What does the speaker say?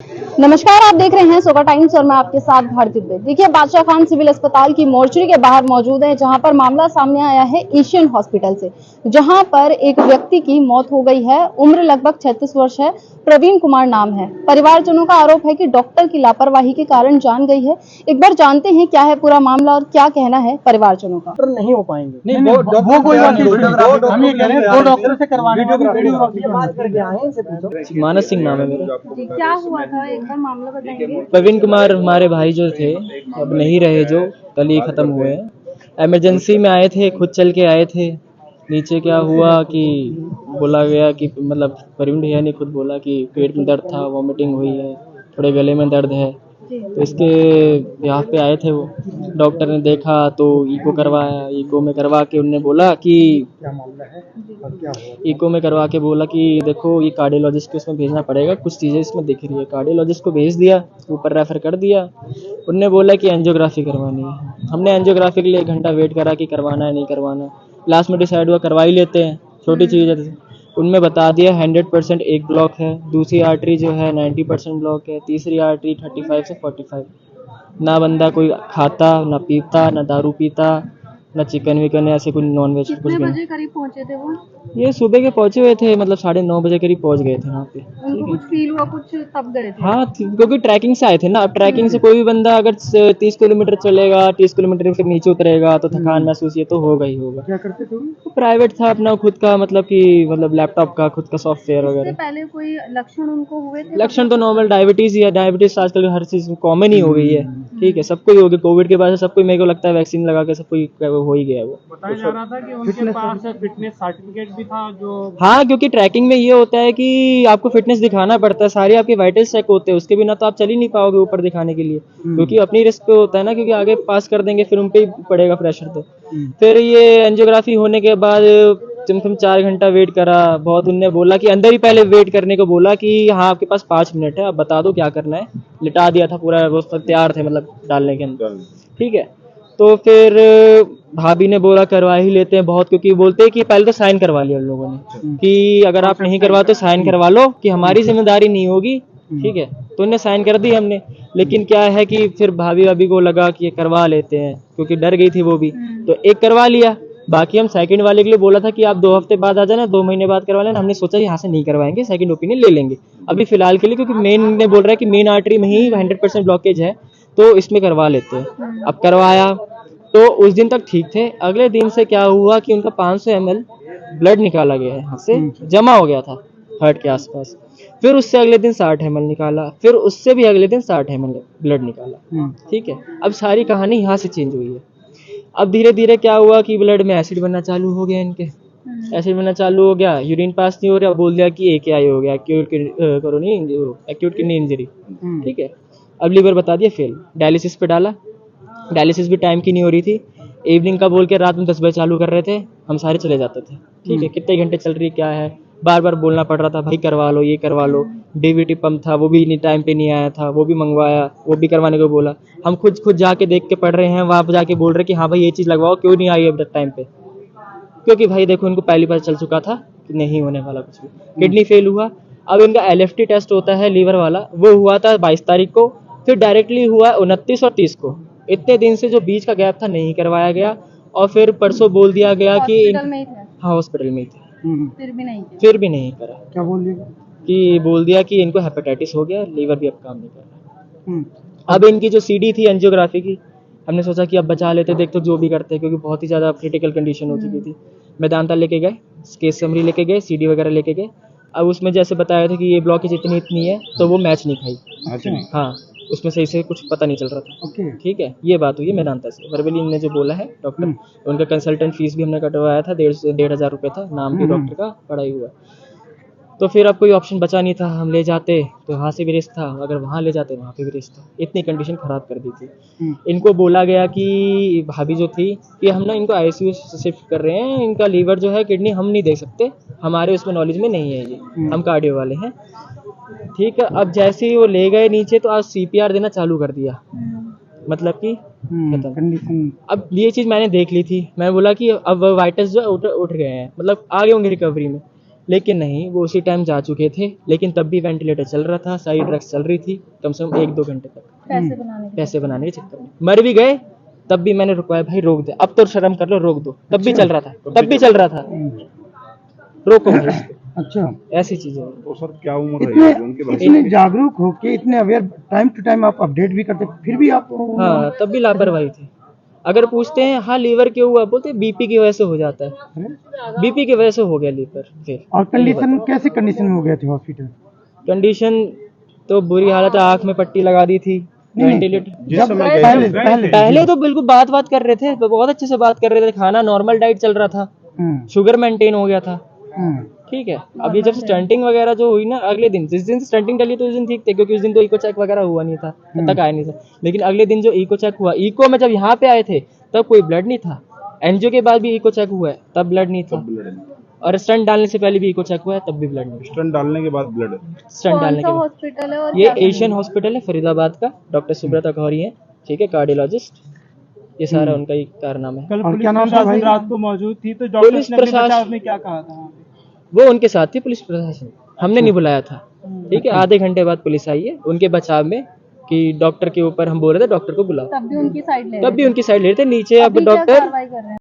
नमस्कार, आप देख रहे हैं सोगा टाइम्स और मैं आपके साथ भारती दुबे। देखिए, बादशाह खान सिविल अस्पताल की मोर्चरी के बाहर मौजूद है, जहां पर मामला सामने आया है एशियन हॉस्पिटल से, जहां पर एक व्यक्ति की मौत हो गई है। उम्र लगभग 36 वर्ष है, प्रवीण कुमार नाम है। परिवारजनों का आरोप है कि डॉक्टर की लापरवाही के कारण जान गई है। एक बार जानते हैं क्या है पूरा मामला और क्या कहना है परिवारजनों का। डॉक्टर नहीं हो पाएंगे। नहीं, वो कोई बात नहीं। हम ये कह रहे हैं 2 डॉक्टर से करवाने वीडियोग्राफी बात करके आए हैं, इनसे पूछो। मानस सिंह नाम है मेरा। क्या हुआ था, एक बार मामला बताएंगे। प्रवीण कुमार हमारे भाई जो थे, अब नहीं रहे, जो कल ही खत्म हुए हैं। इमरजेंसी में आए थे, खुद चल के आए थे। नीचे क्या हुआ कि बोला गया कि मतलब प्रवीण भैया ने खुद बोला कि पेट में दर्द था, वॉमिटिंग हुई है, थोड़े गले में दर्द है। तो इसके यहाँ पे आए थे वो। डॉक्टर ने देखा तो ईको करवाया। ईको में करवा के उनने बोला कि क्या मामला है और क्या हुआ? ईको में करवा के बोला कि देखो ये कार्डियोलॉजिस्ट को इसमें भेजना पड़ेगा, कुछ चीज़ें इसमें दिख रही है। कार्डियोलॉजिस्ट को भेज दिया, ऊपर रेफर कर दिया। उनने बोला कि एंजियोग्राफी करवानी है। हमने एंजियोग्राफी के लिए 1 घंटा वेट करा कि करवाना है नहीं करवाना। लास्ट में डिसाइड हुआ करवा ही लेते हैं, छोटी चीज़ है। उनमें बता दिया 100% एक ब्लॉक है, दूसरी आर्टरी जो है 90% ब्लॉक है, तीसरी आर्टरी 35 से 45। ना बंदा कोई खाता, ना पीता, ना दारू पीता, ना चिकन विकन, ऐसे कोई नॉन वेज कुछ भी कितने नहीं। बजे करीब पहुंचे थे वो? ये सुबह के पहुंचे हुए थे, मतलब 9:30 बजे करीब पहुंच गए थे वहाँ पे। उनको कुछ फील हुआ, कुछ तब गए थे? हाँ, क्योंकि ट्रैकिंग से आए थे ना। अब ट्रैकिंग से कोई भी बंदा अगर 30 किलोमीटर चलेगा, 30 किलोमीटर फिर नीचे उतरेगा तो थकान महसूस ये तो होगा ही होगा। क्या करते थे वो? तो प्राइवेट था अपना खुद का, मतलब लैपटॉप का खुद का सॉफ्टवेयर इससे वगैरह। पहले कोई लक्षण उनको हुए थे? लक्षण तो नॉर्मल डायबिटीज ही है। डायबिटीज आजकल हर चीज कॉमन ही हो गई है, ठीक है, सबको ही हो गई। कोविड के बाद से सबको, मेरे को लगता है वैक्सीन लगा के सबको हो ही गया वो। बताया जा रहा था कि उनके पास फिटनेस सर्टिफिकेट भी था जो। हाँ, क्योंकि ट्रैकिंग में ये होता है कि आपको फिटनेस दिखाना पड़ता है, सारे आपके वाइटल्स चेक होते हैं, उसके बिना तो आप चल ही नहीं पाओगे ऊपर दिखाने के लिए, क्योंकि अपनी रिस्क पे होता है ना, क्योंकि आगे पास कर देंगे फिर उन पे ही पड़ेगा प्रेशर। तो फिर ये एंजियोग्राफी होने के बाद तुम 4 घंटा वेट करा। बहुत उनने बोला कि अंदर ही पहले वेट करने को बोला कि हाँ आपके पास 5 मिनट है, अब बता दो क्या करना है। लिटा दिया था पूरा, वो सब तैयार थे मतलब डालने के अंदर, ठीक है। तो फिर भाभी ने बोला करवा ही लेते हैं बहुत, क्योंकि बोलते हैं कि पहले तो साइन करवा लिया उन लोगों ने कि अगर आप नहीं करवाते साइन करवा लो कि हमारी जिम्मेदारी नहीं होगी, ठीक है। तो उन्हें साइन कर दी हमने। लेकिन क्या है कि फिर भाभी को लगा कि ये करवा लेते हैं, क्योंकि डर गई थी वो भी, तो एक करवा लिया। बाकी हम सेकंड वाले के लिए बोला था कि आप 2 हफ्ते बाद आ जाना, 2 महीने बाद करवा लेना। हमने सोचा यहाँ से नहीं करवाएंगे, सेकंड ओपिनियन ले लेंगे अभी फिलहाल के लिए, क्योंकि मेन ने बोल रहा है कि मेन आर्टरी में ही 100% ब्लॉकेज है, तो इसमें करवा लेते हैं। अब करवाया तो उस दिन तक ठीक थे। अगले दिन से क्या हुआ कि उनका 500 ml ब्लड निकाला गया है, यहाँ से जमा हो गया था हार्ट के आसपास। फिर उससे अगले दिन 60 ml निकाला, फिर उससे भी अगले दिन 60 ml ब्लड निकाला, ठीक है। अब सारी कहानी यहाँ से चेंज हुई है। अब धीरे धीरे क्या हुआ कि ब्लड में एसिड बनना चालू हो गया इनके। एसिड बनना चालू हो गया, यूरिन पास नहीं हो रहा, बोल दिया कि AKI हो गया, एक्यूट किडनी इंजरी, ठीक है। अब लीवर बता दिया फेल। डायलिसिस पे डाला, डायलिसिस भी टाइम की नहीं हो रही थी। इवनिंग का बोल के रात में 10 बजे चालू कर रहे थे, हम सारे चले जाते थे, ठीक है। कितने घंटे चल रही क्या है, बार बार बोलना पड़ रहा था भाई करवा लो, ये करवा लो। DVT पंप था, वो भी नहीं टाइम पे नहीं आया था, वो भी मंगवाया, वो भी करवाने को बोला। हम खुद जाके देख के पढ़ रहे हैं, वहाँ पर जाके बोल रहे कि हाँ भाई ये चीज़ लगवाओ, क्यों नहीं आई अब तक टाइम पे, क्योंकि भाई देखो इनको पहली बार चल चुका था कि नहीं होने वाला कुछ भी। किडनी फेल हुआ। अब इनका LFT टेस्ट होता है लीवर वाला, वो हुआ था 22 तारीख को, फिर डायरेक्टली हुआ 29 और 30 को। इतने दिन से जो बीच का गैप था नहीं करवाया गया, और फिर परसों बोल दिया गया कि हॉस्पिटल में ही थे? हाँ, हॉस्पिटल में ही थे। फिर भी नहीं करा। क्या बोल दिया? कि बोल दिया कि इनको हेपेटाइटिस हो गया, लीवर भी अब काम नहीं कर रहा। अब इनकी जो CD थी एंजियोग्राफी की, हमने सोचा कि अब बचा लेते, देख तो जो भी करते, क्योंकि बहुत ही ज़्यादा क्रिटिकल कंडीशन हो चुकी थी। मेदांता लेके गए, केस समरी लेके गए, CD वगैरह लेके गए। अब उसमें जैसे बताया था कि ये ब्लॉकेज इतनी है, तो वो मैच नहीं खाई। हाँ, उसमें सही से कुछ पता नहीं चल रहा था, ठीक है। ये बात हुई है मेदांता से। वर्बली ने जो बोला है डॉक्टर, उनका कंसल्टेंट फीस भी हमने कटवाया था, 1,500 रुपये था, नाम भी डॉक्टर का पढ़ाई हुआ। तो फिर अब कोई ऑप्शन बचा नहीं था, हम ले जाते तो वहाँ से भी रिस्क था, अगर वहाँ ले जाते वहाँ पे भी रिस्क था। इतनी कंडीशन ख़राब कर दी थी। इनको बोला गया कि भाभी जो थी कि हम ना इनको ICU शिफ्ट कर रहे हैं, इनका लीवर जो है किडनी हम नहीं देख सकते, हमारे उसमें नॉलेज में नहीं है, ये हम कार्डियो वाले हैं, ठीक है। अब जैसे ही वो ले गए नीचे तो आज CPR देना चालू कर दिया, मतलब कि खत्म। अब ये चीज़ मैंने देख ली थी, मैं बोला कि अब वाइटल्स जो उठ गए हैं, मतलब आगे होंगे रिकवरी में। लेकिन नहीं, वो उसी टाइम जा चुके थे, लेकिन तब भी वेंटिलेटर चल रहा था, सारी ड्रग्स चल रही थी कम से कम 1-2 घंटे तक, पैसे बनाने के चक्कर में। मर भी गए तब भी मैंने रुकवाया, भाई रोक दे, अब तो शर्म कर लो, रोक दो, तब भी चल रहा था, तब भी चल रहा था, रोको भाई इसको। अच्छा, ऐसी चीजें। तो सर क्या उम्र इतने है उनके बारे इतने जागरूक होके, इतने अवेयर, टाइम टू टाइम आप अपडेट भी करते, फिर भी आप हाँ, तब भी लापरवाही थी। अगर पूछते हैं हाँ लीवर क्यों हुआ, बोलते बीपी की वजह से हो जाता है, बीपी की वजह से हो गया लीवर। फिर और कंडीशन कैसे कंडीशन में हो गए थे हॉस्पिटल? कंडीशन तो बुरी हालत है, आंख में पट्टी लगा दी थी, वेंटिलेटर। जिस समय गए पहले थे, पहले पहले तो बिल्कुल बात कर रहे थे, तो बहुत अच्छे से बात कर रहे थे, खाना नॉर्मल डाइट चल रहा था, शुगर मेंटेन हो गया था, ठीक है। अब ये जब स्टंटिंग वगैरह जो हुई ना, अगले दिन, जिस दिन स्टंटिंग डली तो उस दिन ठीक थे, क्योंकि उस दिन तो इको चेक वगैरह हुआ नहीं था, तब तक आया नहीं था। लेकिन अगले दिन जो इको चेक हुआ, इको में जब यहाँ पे आए थे तब कोई ब्लड नहीं था, एनजीओ के बाद भी इको चेक हुआ है तब ब्लड नहीं था, और स्टंट डालने से पहले भी इको चेक हुआ है तब भी ब्लड नहीं था। स्टंट डालने के बाद ब्लड, स्टंट डालने के बाद हॉस्पिटल है और ये एशियन हॉस्पिटल है फरीदाबाद का, डॉक्टर सुब्रता गौरी है, ठीक है, कार्डियोलॉजिस्ट, ये सारा उनका ही कारनामा है। कल और क्या नाम था भाई? रात को मौजूद थी तो डॉक्टर पुलिस ने अपने प्रशासन- बचाव में क्या कहा था? वो उनके साथ थी पुलिस प्रशासन, हमने नहीं बुलाया था, ठीक है। आधे घंटे बाद पुलिस आई है उनके बचाव में, कि डॉक्टर के ऊपर हम बोल रहे थे डॉक्टर को बुलाओ, तब भी उनकी साइड ले तब भी उनकी साइड ले रहे थे। नीचे अब डॉक्टर कार्रवाई कर रहे हैं